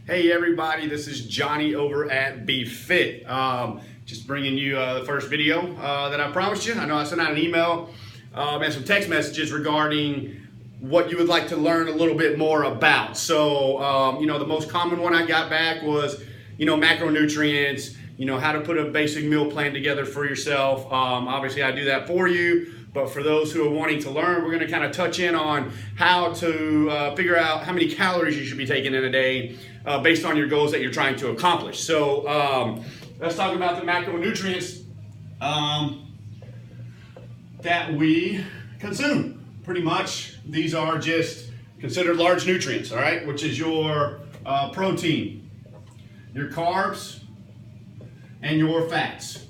Hey everybody, this is Johnny over at Be Fit. Just bringing you the first video that I promised you. I know I sent out an email and some text messages regarding what you would like to learn a little bit more about. So, the most common one I got back was, macronutrients, how to put a basic meal plan together for yourself. Obviously, I do that for you. But for those who are wanting to learn, we're going to kind of touch in on how to figure out how many calories you should be taking in a day based on your goals that you're trying to accomplish. So let's talk about the macronutrients that we consume. Pretty much, these are just considered large nutrients, all right, which is your protein, your carbs, and your fats.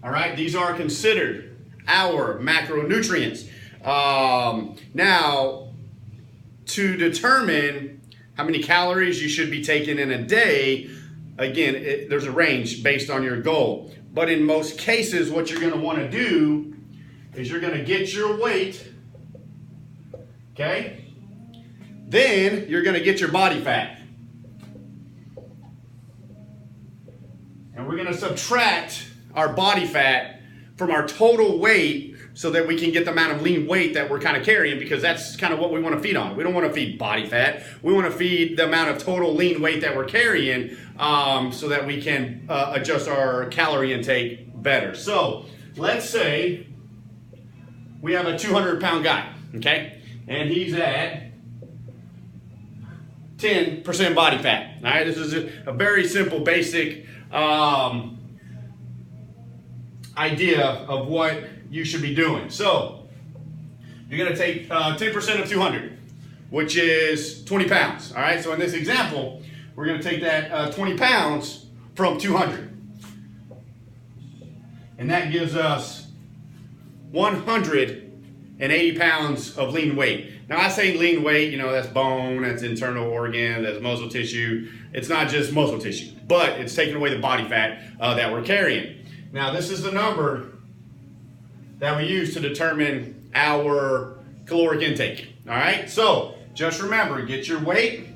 All right, these are considered our macronutrients. Now, to determine how many calories you should be taking in a day, again, there's a range based on your goal. But in most cases, what you're going to want to do is you're going to get your weight, okay? Then you're going to get your body fat. And we're going to subtract our body fat from our total weight so that we can get the amount of lean weight that we're kind of carrying, because that's kind of what we want to feed on. We don't want to feed body fat. We want to feed the amount of total lean weight that we're carrying so that we can adjust our calorie intake better. So let's say we have a 200-pound guy, okay? And he's at 10% body fat, all right? This is a very simple, basic idea of what you should be doing. So you're going to take 10% of 200, which is 20 pounds. All right. So in this example, we're going to take that 20 pounds from 200, and that gives us 180 pounds of lean weight. Now, I say lean weight, that's bone, that's internal organ, that's muscle tissue. It's not just muscle tissue, but it's taking away the body fat that we're carrying. Now, this is the number that we use to determine our caloric intake. All right, so just remember, get your weight,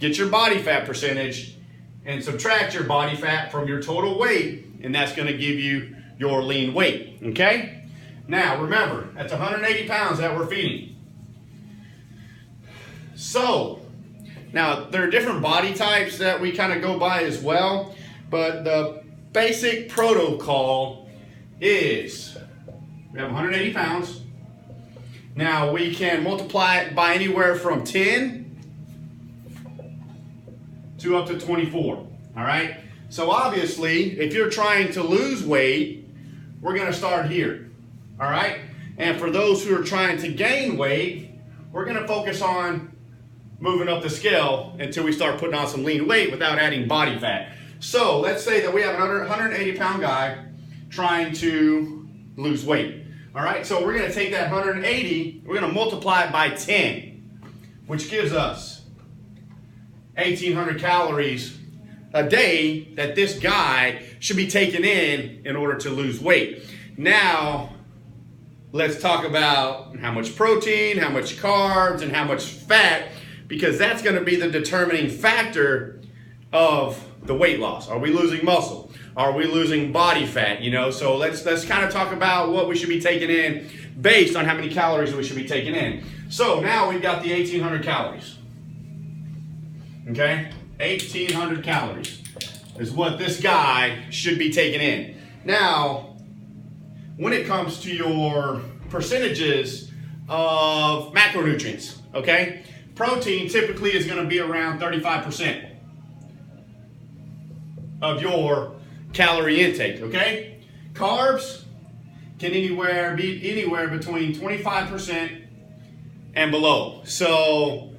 get your body fat percentage, and subtract your body fat from your total weight, and that's going to give you your lean weight. Okay, now remember, that's 180 pounds that we're feeding. So now there are different body types that we kind of go by as well, but the basic protocol is we have 180 pounds. Now we can multiply it by anywhere from 10 to up to 24. All right. So obviously, if you're trying to lose weight, we're going to start here. All right. And for those who are trying to gain weight, we're going to focus on moving up the scale until we start putting on some lean weight without adding body fat. So let's say that we have a 180-pound guy trying to lose weight. All right, so we're going to take that 180, we're going to multiply it by 10, which gives us 1,800 calories a day that this guy should be taking in order to lose weight. Now, let's talk about how much protein, how much carbs, and how much fat, because that's going to be the determining factor of the weight loss. Are we losing muscle? Are we losing body fat? So let's kind of talk about what we should be taking in based on how many calories we should be taking in. So now we've got the 1,800 calories. Okay, 1,800 calories is what this guy should be taking in. Now, when it comes to your percentages of macronutrients, okay, protein typically is going to be around 35% of your calorie intake, okay? Carbs can be anywhere between 25% and below. So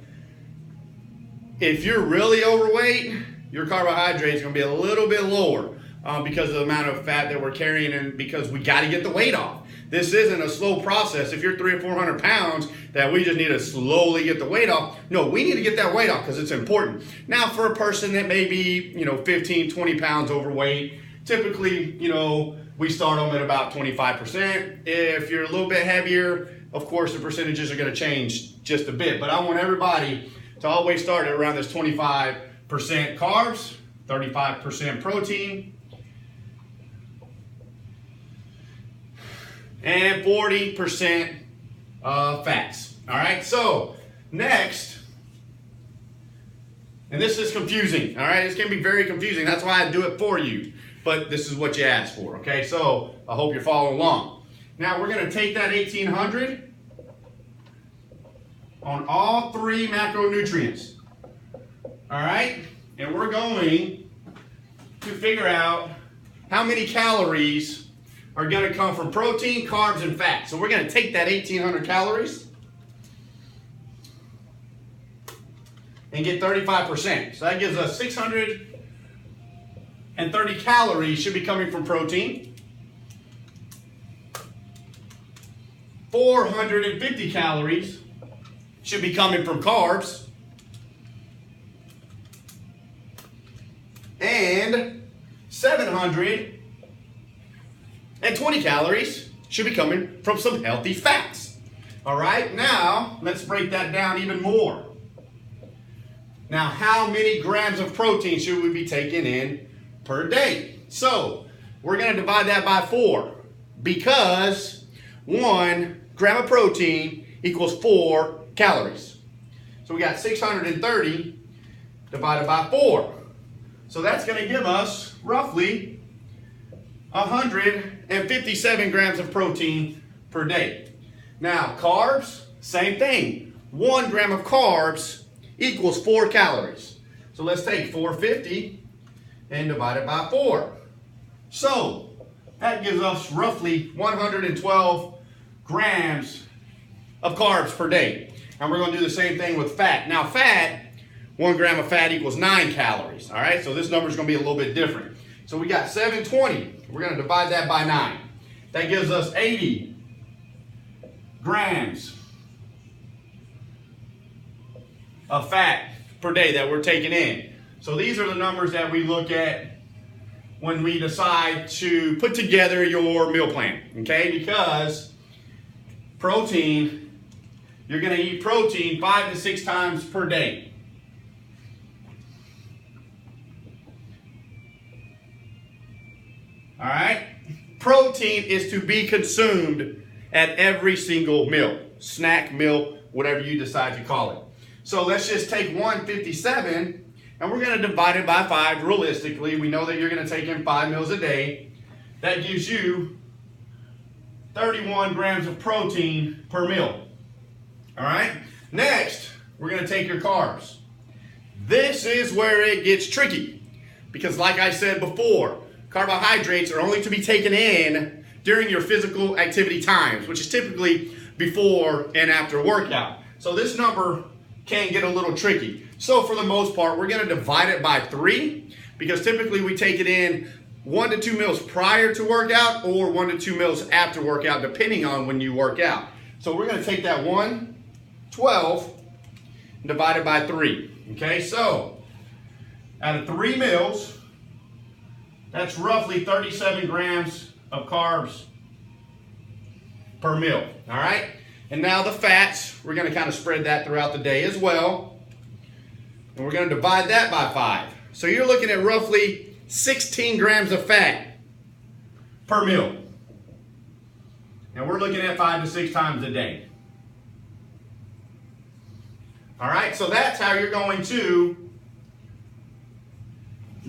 if you're really overweight, your carbohydrates are going to be a little bit lower because of the amount of fat that we're carrying, and because we got to get the weight off. This isn't a slow process. If you're 300 or 400 pounds, that we just need to slowly get the weight off. No, we need to get that weight off because it's important. Now, for a person that may be, 15, 20 pounds overweight, typically, we start them at about 25%. If you're a little bit heavier, of course, the percentages are going to change just a bit. But I want everybody to always start at around this 25 carbs, 35% protein, and 40% fats. All right, so next, and this is confusing, all right? This can be very confusing. That's why I do it for you, but this is what you asked for, okay? So I hope you're following along. Now we're gonna take that 1800 on all 3 macronutrients, all right? And we're going to figure out how many calories are gonna come from protein, carbs, and fat. So we're gonna take that 1800 calories and get 35%. So that gives us 630 calories should be coming from protein. 450 calories should be coming from carbs. And 720 calories should be coming from some healthy fats. All right, now let's break that down even more. Now, how many grams of protein should we be taking in per day? So, we're going to divide that by 4 because 1 gram of protein equals 4 calories. So, we got 630 divided by 4. So, that's going to give us roughly 157 grams of protein per day. Now, carbs, same thing. 1 gram of carbs equals 4 calories. So let's take 450 and divide it by 4. So that gives us roughly 112 grams of carbs per day. And we're going to do the same thing with fat. Now fat, 1 gram of fat equals 9 calories. All right, so this number is going to be a little bit different. So we got 720. We're going to divide that by 9. That gives us 80 grams of fat per day that we're taking in. So these are the numbers that we look at when we decide to put together your meal plan, okay? Because protein, you're going to eat protein 5 to 6 times per day. All right? Protein is to be consumed at every single meal, snack, meal, whatever you decide to call it. So let's just take 157 and we're going to divide it by 5 realistically. We know that you're going to take in 5 meals a day. That gives you 31 grams of protein per meal. All right? Next, we're going to take your carbs. This is where it gets tricky because like I said before, carbohydrates are only to be taken in during your physical activity times, which is typically before and after workout. So this number can get a little tricky. So for the most part, we're going to divide it by 3 because typically we take it in 1 to 2 meals prior to workout or 1 to 2 meals after workout, depending on when you work out. So we're going to take that 112 and divide it by 3. Okay, so out of 3 meals, that's roughly 37 grams of carbs per meal. All right? And now the fats, we're going to kind of spread that throughout the day as well. And we're going to divide that by 5. So you're looking at roughly 16 grams of fat per meal. And we're looking at 5 to 6 times a day. All right, so that's how you're going to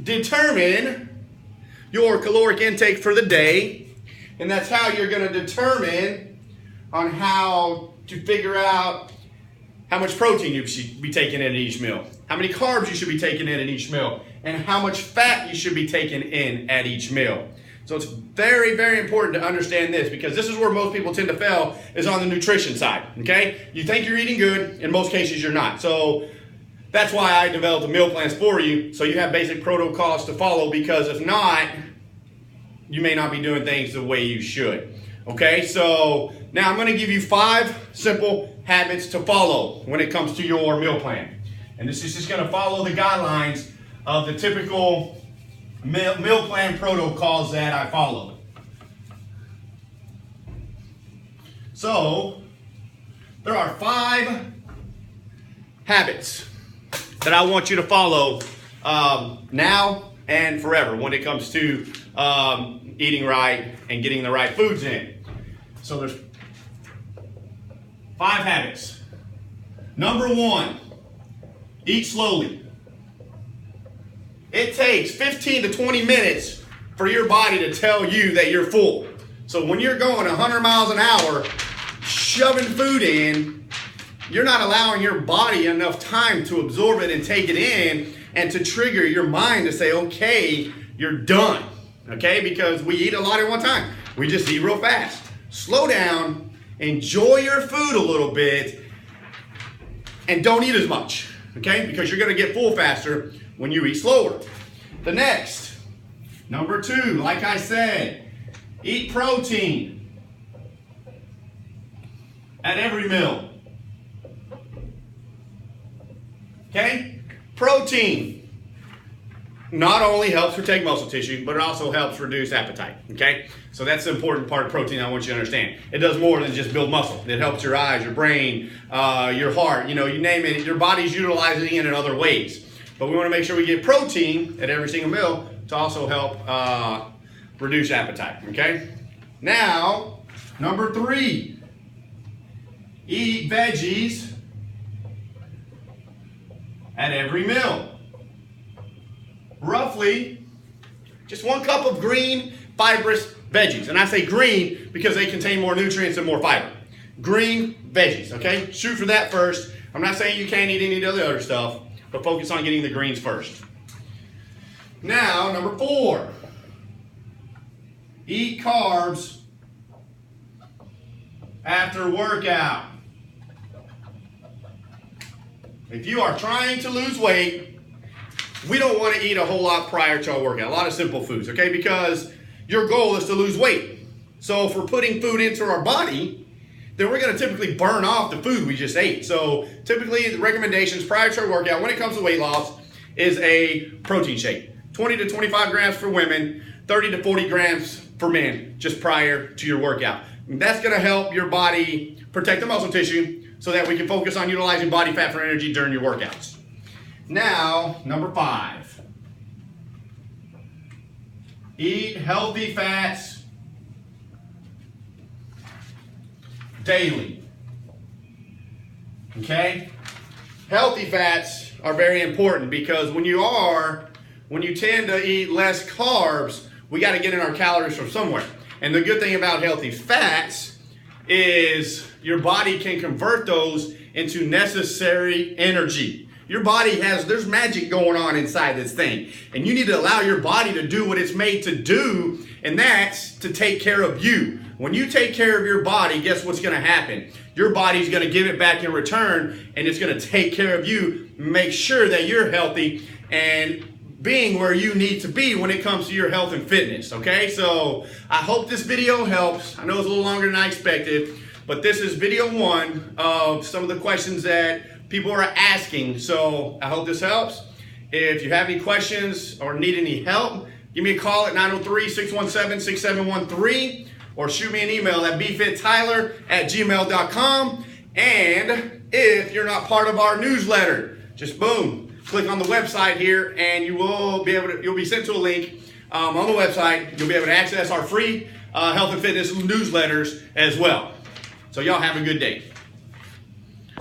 determine your caloric intake for the day. And that's how you're going to determine on how to figure out how much protein you should be taking in each meal, how many carbs you should be taking in each meal, and how much fat you should be taking in at each meal. So it's very, very important to understand this because this is where most people tend to fail is on the nutrition side, okay? You think you're eating good, in most cases you're not. So that's why I developed the meal plans for you so you have basic protocols to follow because if not, you may not be doing things the way you should. Okay, so now I'm going to give you 5 simple habits to follow when it comes to your meal plan. And this is just going to follow the guidelines of the typical meal plan protocols that I follow. So, there are 5 habits that I want you to follow now and forever when it comes to eating right and getting the right foods in. So there's 5 habits. Number 1, eat slowly. It takes 15 to 20 minutes for your body to tell you that you're full. So when you're going 100 miles an hour, shoving food in, you're not allowing your body enough time to absorb it and take it in and to trigger your mind to say, okay, you're done. Okay, because we eat a lot at one time. We just eat real fast. Slow down, enjoy your food a little bit, and don't eat as much. Okay, because you're going to get full faster when you eat slower. The next, number 2, like I said, eat protein at every meal. Okay? Protein not only helps protect muscle tissue, but it also helps reduce appetite. Okay? So that's the important part of protein I want you to understand. It does more than just build muscle. It helps your eyes, your brain, your heart, you name it. Your body's utilizing it in other ways. But we want to make sure we get protein at every single meal to also help reduce appetite. Okay? Now, number 3, eat veggies at every meal. Roughly, just 1 cup of green, fibrous veggies. And I say green because they contain more nutrients and more fiber. Green veggies, okay? Shoot for that first. I'm not saying you can't eat any of the other stuff, but focus on getting the greens first. Now, number 4, eat carbs after workout. If you are trying to lose weight, we don't want to eat a whole lot prior to our workout. A lot of simple foods, okay? Because your goal is to lose weight. So if we're putting food into our body, then we're going to typically burn off the food we just ate. So typically the recommendations prior to our workout when it comes to weight loss is a protein shake. 20 to 25 grams for women, 30 to 40 grams for men just prior to your workout. And that's going to help your body protect the muscle tissue so that we can focus on utilizing body fat for energy during your workouts. Now, number 5. Eat healthy fats daily. Okay? Healthy fats are very important because when you tend to eat less carbs, we got to get in our calories from somewhere. And the good thing about healthy fats is your body can convert those into necessary energy. Your body there's magic going on inside this thing. And you need to allow your body to do what it's made to do, and that's to take care of you. When you take care of your body, guess what's going to happen? Your body's going to give it back in return, and it's going to take care of you, make sure that you're healthy and being where you need to be when it comes to your health and fitness, okay? So I hope this video helps. I know it's a little longer than I expected, but this is video 1 of some of the questions that people are asking. So I hope this helps. If you have any questions or need any help, give me a call at 903-617-6713 or shoot me an email at bfittyler@gmail.com. And if you're not part of our newsletter, just boom, click on the website here and you'll be sent to a link on the website. You'll be able to access our free health and fitness newsletters as well. So y'all have a good day.